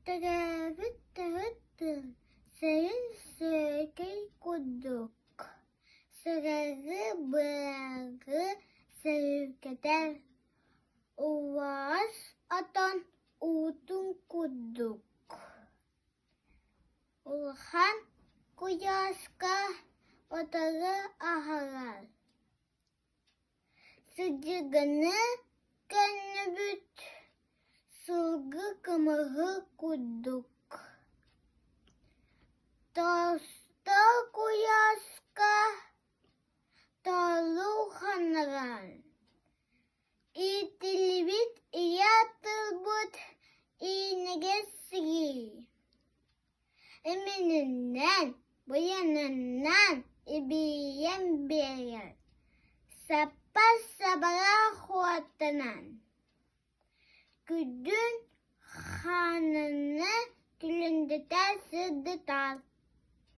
Tırıvıttırıttır, sayın sürgün kuduk. Sırarı bırarı sırgıder. Uvas atan utun kuduk. Ulhan kuyaska otarı aharar. Sıcıgını gönlübüt. Sılgı kımırı kuduk. Dosta kuyaska dolu hanaran. İtilbit iyatılbut iğnegesiri. Emininden bu yanından ibiyem bir yer. Sapas sabara huatanan. Güdün hanını gülündüter sırdıtar.